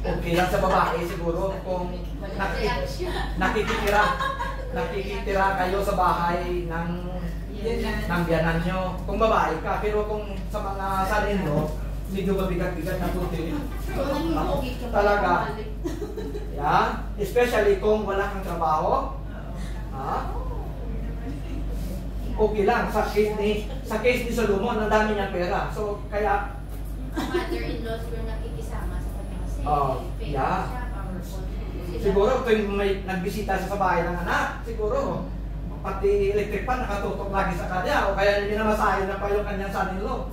Okay lang sa babae siguro kung nakikitira kayo sa bahay ng biyanan nyo. Kung babae ka, pero kung sa mga sarili, medyo mabigat-bigat na puti. Talaga. Yeah? Especially kung wala kang trabaho. Okay lang. Sa case ni Solomon, ang dami niyang pera. So, kaya... Mother-in-laws were nakikisama sa kanya kasi yeah. Siguro, kung may nagbisita siya sa bahay ng anak, siguro, pati electric pan nakatutok lagi sa kanya o kaya hindi na masahin na pa yung kanyang son-in-law.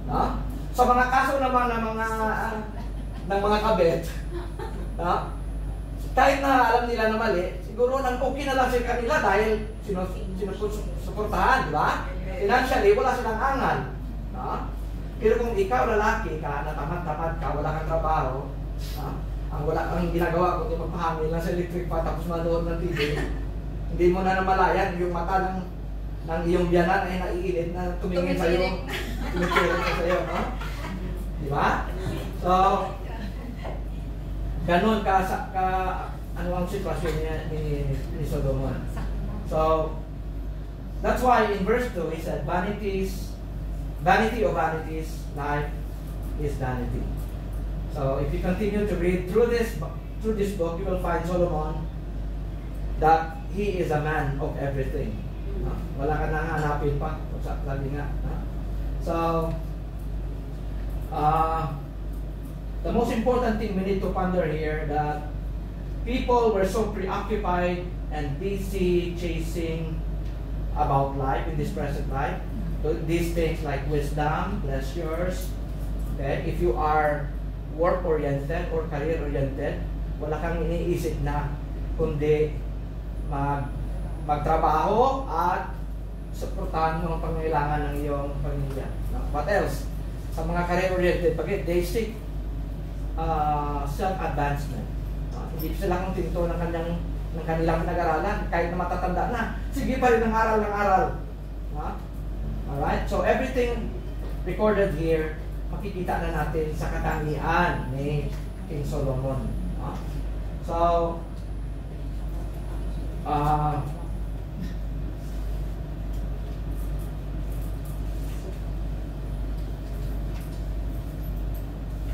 No? Sa mga kaso naman ng mga kabet, no? Kahit na alam nila na mali, siguro nang okay na lang sa kanila dahil sinusuportahan, di ba? Financially, wala silang angal. No? Pero kung ikaw lalaki ka, natamad-tamad ka, wala kang trabaho, no? Ang ginagawa ko, magpahangin lang sa electric pan tapos manood ng TV, hindi mo na namalayan yung mata ng iyong biyanan ay naiinit na tumingin sa'yo. Tumikirit na sa'yo, no? Di ba? So, ganun ano ang sitwasyon ni Solomon. So, that's why in verse 2, he said, vanity of vanities, life is vanity. So, if you continue to read through this book, you will find Solomon that he is a man of everything. Wala ka nang hanapin pa. Sabi nga. So, the most important thing we need to ponder here that people were so preoccupied and busy chasing about life in this present life. These things like wisdom, pleasures. Okay? If you are work-oriented or career-oriented, wala kang iniisip na kundi magtrabaho at suportahan mo ang pangailangan ng iyong pamilya. What else? Sa mga career-oriented, they seek self-advancement. Hindi sila kang tinto ng kanilang pinag-aralan kahit na matatanda na. Sige pa rin ang aral ng aral. Alright? So everything recorded here, makikita na natin sa katangian ni King Solomon. So,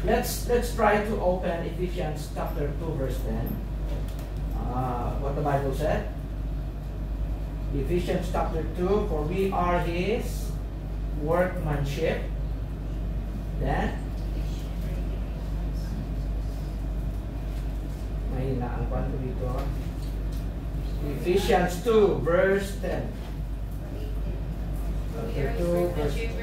let's try to open Ephesians chapter 2 verse 10. What the Bible said. Ephesians chapter 2, for we are His workmanship. Then, mahina ang kwanto dito. Ephesians 2 verse 10. Chapter 2 verse 10.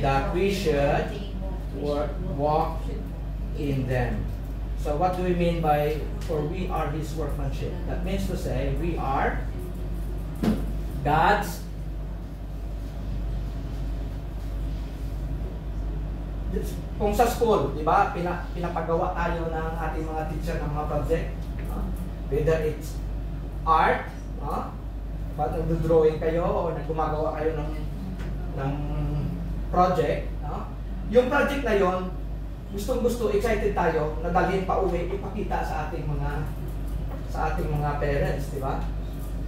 That we should walk in them. So what do we mean by for we are His workmanship? That means to say we are God's kung sa school, di ba, pinapagawa tayo ng ating mga teacher ng mga project, whether it's art, pag nag-drawing kayo o gumagawa kayo ng project, yung project na yon, gustong-gusto, excited tayo na dalhin pa uwi, ipakita sa ating mga parents, di ba?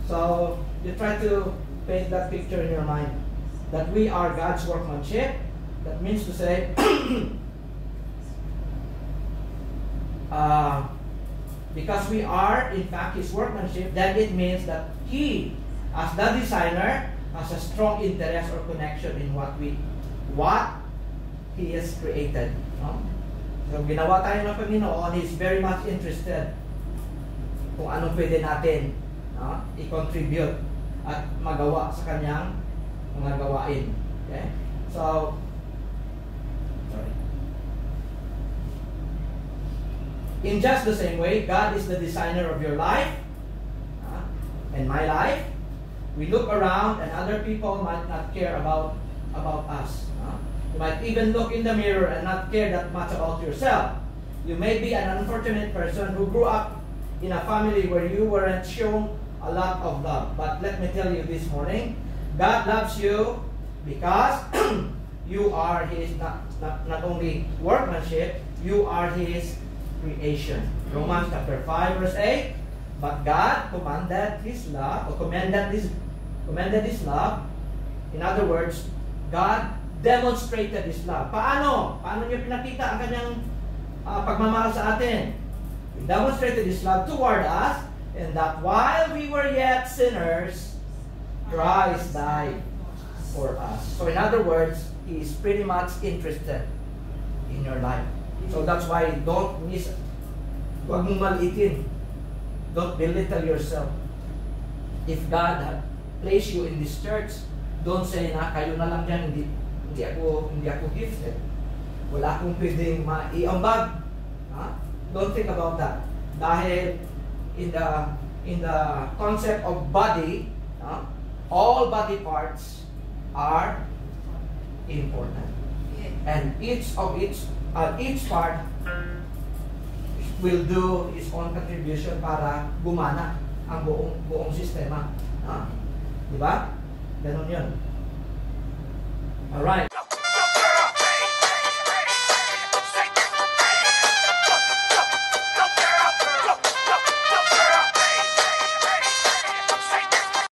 So, you try to paint that picture in your mind that we are God's workmanship. That means to say, because we are in fact His workmanship, then it means that He, as the designer, has a strong interest or connection in what He has created. So ginawa tayo ng Panginoon, He is very much interested kung anong pwede natin i-contribute at magawa sa Kanyang mga gawain. Okay? So, in just the same way, God is the designer of your life and my life. We look around and other people might not care about us. You might even look in the mirror and not care that much about yourself. You may be an unfortunate person who grew up in a family where you weren't shown a lot of love. But let me tell you this morning, God loves you because you are His, not only workmanship, you are His creation. Romans chapter 5 verse 8, but God commanded His love, or commended His love. In other words, God demonstrated His love. Paano? Paano niya pinakita ang kanyang pagmamahal sa atin? He demonstrated His love toward us, and that while we were yet sinners, Christ died for us. So in other words, He is pretty much interested in your life. So that's why don't miss, huwag mong maliitin. Don't belittle yourself. If God had placed you in this church, don't say na kayo na lang dyan, hindi ako gifted. Wala akong pwedeng maiambag. Don't think about that. Dahil in the concept of body, all body parts are important. And each part will do its own contribution para gumana ang buong sistema. Di ba? Ganun yun. Alright.